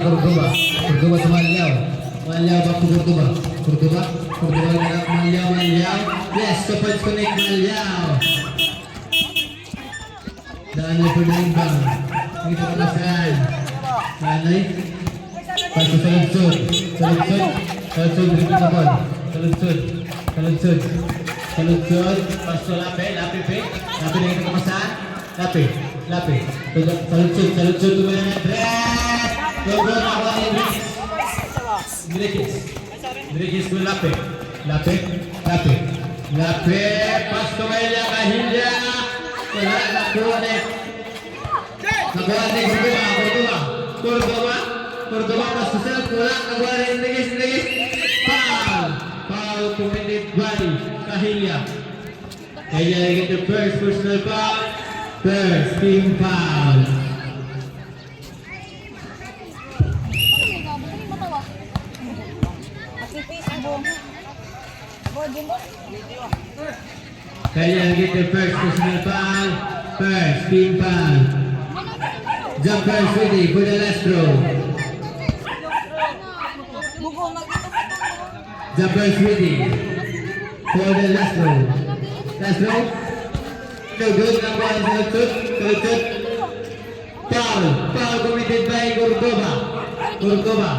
Cordoba. Cordoba to Malyaw. Malyaw back to Cordoba. Cordoba. Cordoba na Malyaw. Malyaw. Yes, 2 points connect Malyaw. Danay for the inbound. Ito ka na saan. Danay. Paso sa lunsod. Sa lunsod. Sa lunsod. Rito na ball. Sa lunsod. Sa lunsod. Sa lunsod. Paso lapi. Lapi pe. Lapi na ito ka saan. Lapi. Lapi. Sa lunsod. Sa lunsod. Tumala na. Dress. Go na ako ni Dress. Drikis. Drikis ko lapi. Lapi. Lapi. Lapi. Paso kaya kahilya. Wala na kuwanek. Nagwanek si Cordoba. Cordoba. Cordoba paso sa kulang. Nagwanek. Drikis. Foul. Foul committed by Kahilya. Kahilya get the first personal foul. First team foul. Kahilya get the first personal foul. First team foul. Jumpers ready for the last throw. Jumpers ready for the last row. Last row. No good. Number one. Good. Foul. Foul committed by Cordoba. Cordoba.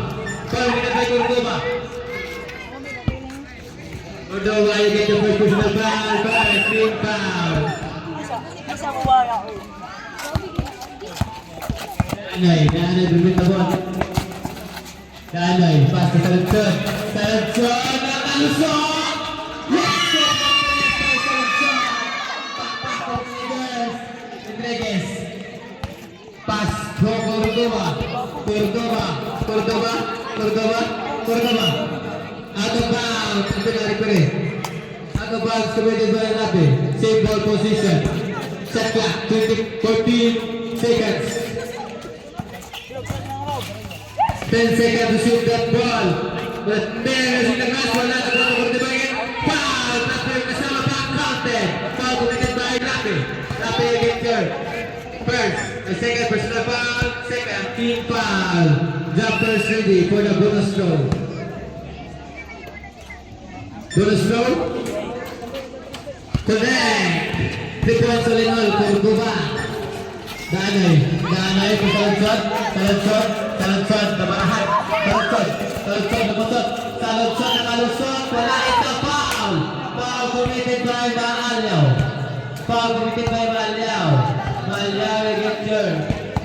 Foul committed by Cordoba. Cordoba, you get the first personal foul. First team foul. Danay bumit na ball. Danay, pass to Salunsod. Salunsod, nakalusot! Yes! Salunsod! Rodriguez. Pass to Cordoba. Cordoba. Out of bounds. Ito na referee. Out of bounds committed by Lapi. Same ball position. Set clock. 14 seconds. 10 seconds to shoot that ball. But there is the match. Wala na ball for the bagay. Foul! Lapi kasama pa counted. Foul committed by Lapi. Lapi against third. First, the second personal foul. Second, team foul. Jumpers ready for the bonus throw. Bonus throw. Connect. 3 points all in all. Cordoba. Danay po Salunsod, nabarahan. Salunsod, nakalusot. Wala ito, foul. Foul committed by Malyaw. Malyaw against your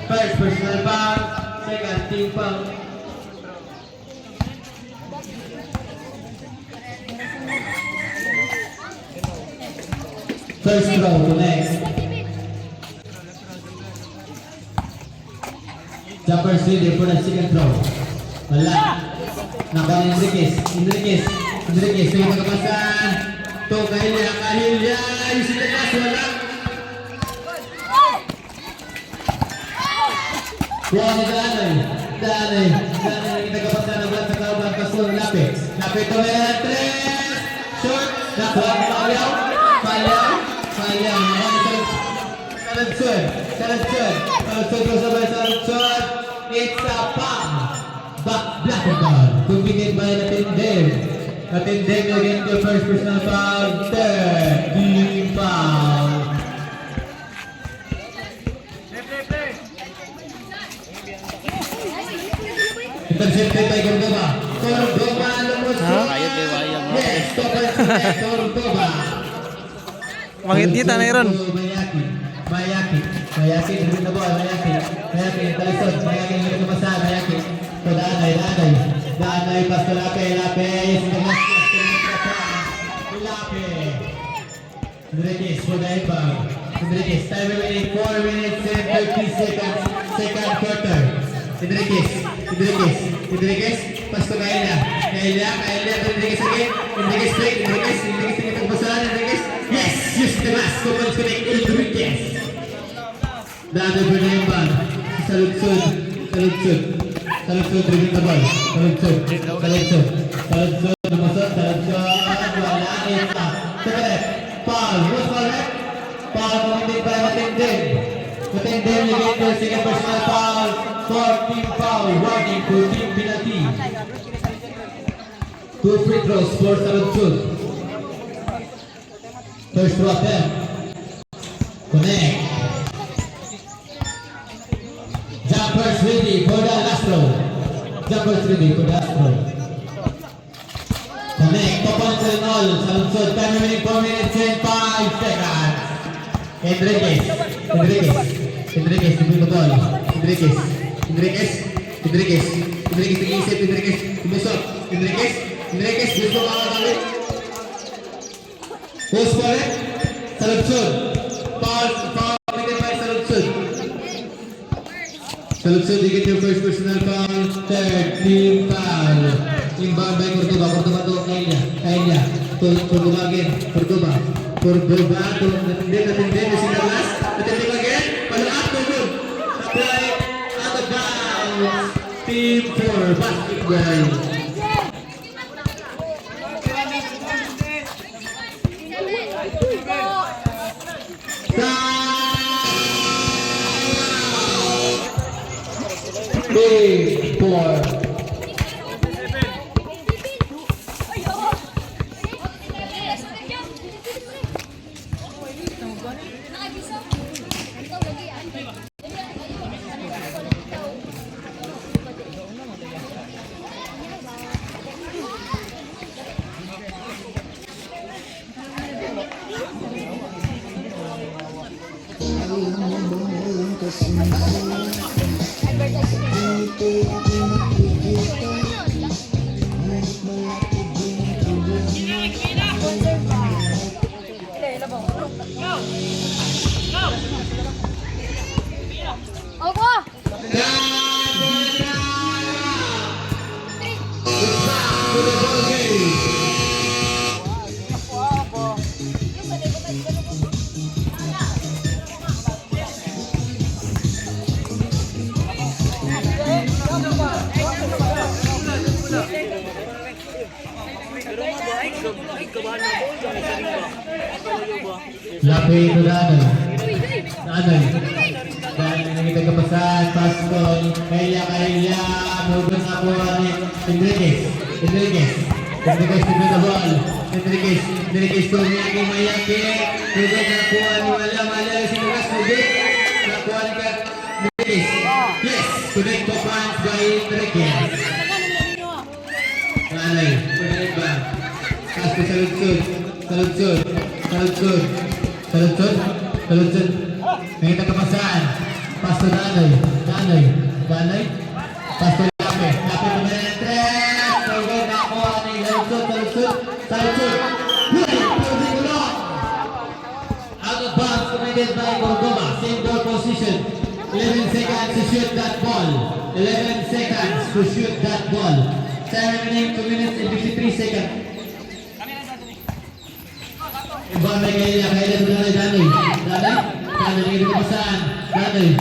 first personal foul. Second, team foul. First throw to next. Jumpers ready for the second throw. Wala. Naka Enriquez. May magkapasan. To Kahilya. Using the glass. Wala. Kuha ni Danay. Nagkapasan ng glass sa kauban. Kasul. Lapi to may tres. Short. Nakuha ni Malyaw. Salunsod. It's a palm. Black ball. Committed by Latindem. Against the first personal foul. Third team foul. Intercepted by Cordoba. Lumusot. Yes, Cordoba. Mangit-ngita na yun. Mayaki, dito na ball, Mayaki, talisod, Mayaki, hindi ko masahan, Mayaki. So, Danay, pasto Lapi, Enriquez, for the inbound. Enriquez, time remaining 4 minutes and 30 seconds, second quarter. Enriquez, pasto Kahilya, Enriquez again, Enriquez straight, Enriquez ang basahan, Enriquez. Yes, use the mask, Commons connect, Enriquez. Danay for the inbound. Salunsod, dribbling the ball. Salunsod, lumusot, wala ito. Correct. Foul, who's correct? Foul committed by Latindem. But then again, the second personal foul for team foul. Warning to team penalty. 2 free throws for Salud. First throw attempt. Connect. Jumpers ready for the last throw. Jumpers ready for the last throw. Connect. 2 points and all. Salud. Time remaining 4 minutes and 5 seconds. Enriquez, give me the ball. Enriquez, gusto ka kami. Who's for it? Salud. Foul, committed by Salud. Salud, you get your first personal foul. Third team foul. Inbound by Cordoba to Kaya. Cordoba again. Cordoba, natindi, Sigalas, natindi again, palak, good. Apply, out of bounds, team 4, basketball. Team 4. Lapit to Danoy. Dahil nakita ka pa sa Pascal. Kaya, nugon na po ni Enriquez. Enriquez to the ball. Enriquez to Miyaki. Nugon na po ni Mala. Sinugas, nugon. Nakuha ni ka Enriquez. Yes, connect to points by Enriquez. Danoy, connect ba? Pass to Salud. Nakita ka pa saan? Pass to Danoy. Pass to Lape Menendez. Nugon na po ni Salud. Out of bounds committed by Cordoba. Same ball position. 11 seconds to shoot that ball. 11 seconds to shoot that ball. Time remaining 2 minutes and 53 seconds. Ibang may Kaya to Danoy. Dito pa saan? Danoy.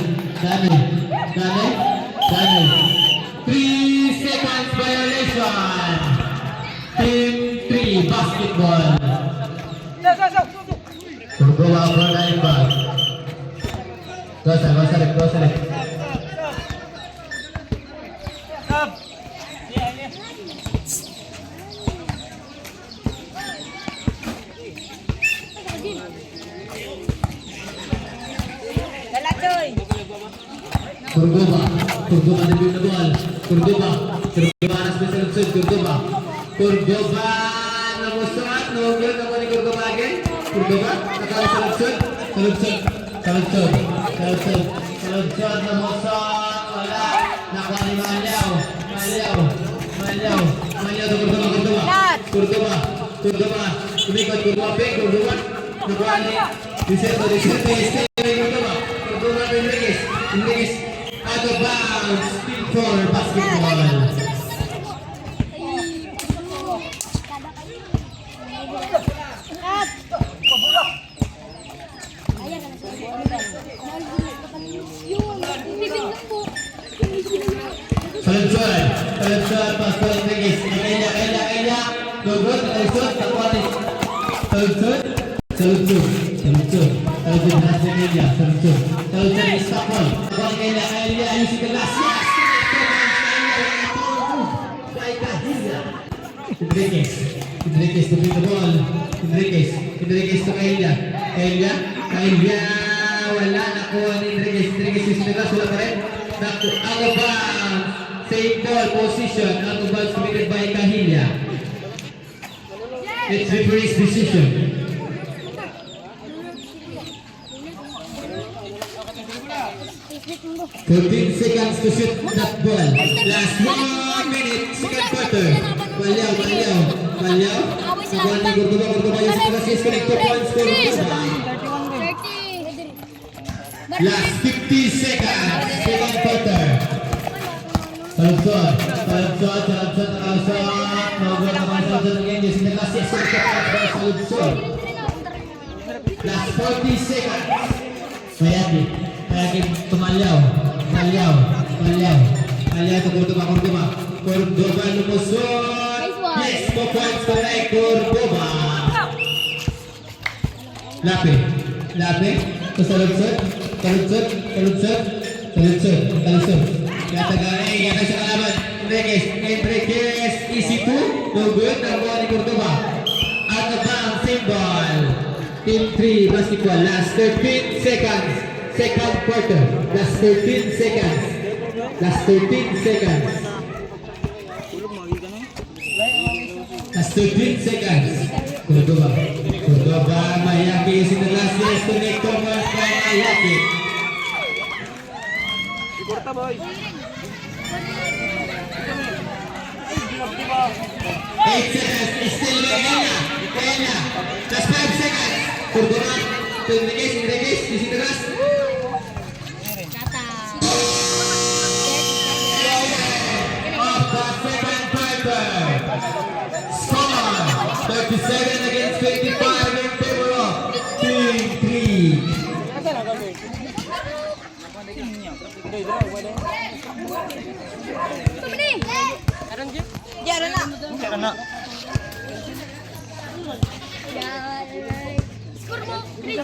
3 seconds violation. Team 3 basketball. Cordoba for the inbound. Go select. Cordoba na build the ball. Cordoba na special set. Cordoba na musat. Nugon na po ni Cordoba again. Cordoba, nakala Salud. Salud na musat. Wala. Nakuha ni Malyaw to Cordoba. Kumikot Cordoba. Nakuha ni Diserto. Cordoba to Enriquez. Out of bounds, team 4 basketball. Salud, pass to Enriquez. Kaya. Good. Salud. Saludsod. Saludsod na si Emilia. Saludsod. Saludsod ni Stapol. Ball kay Elia. Ayusin ka last. Yes! By Kahilya. Enriquez. Enriquez to bring the ball. Enriquez. Enriquez to Elia. Elia. Elia. Wala. Nakuha ni Enriquez. Enriquez yung sinigas. Wala pa rin. Out of bounds. Same ball position. Out of bounds committed by Kahilya. It's referee's decision. 14 seconds to shoot that ball. Last 1 minute, second quarter. Balyaw. Ball ni Gurguba yung sa class is connect to points for Gurguba. Last 50 seconds, second quarter. Saludsod. Saludsod again. Yung sa class is connect to points for Saludsod. Last 40 seconds. Mayaki tumalyaw to Cordoba lumusot. Yes, 2 points correct, Cordoba. Lape to Saludsod. Yata sa kalaban. Enriquez, easy 2, no good, nakuha ni Cordoba. Out of bounds, same ball. Team 3 basketball, last 13 seconds. Second quarter, last 13 seconds. Last 13 seconds. Cordoba, Mayaki is in the last years to make Thomas by Mayaki. 8 seconds, still Kenya. Just 5 seconds. Cordoba, to Enriquez, is in the last. Score 37 against 25 in favor of Team 3. Skor mo, Chris.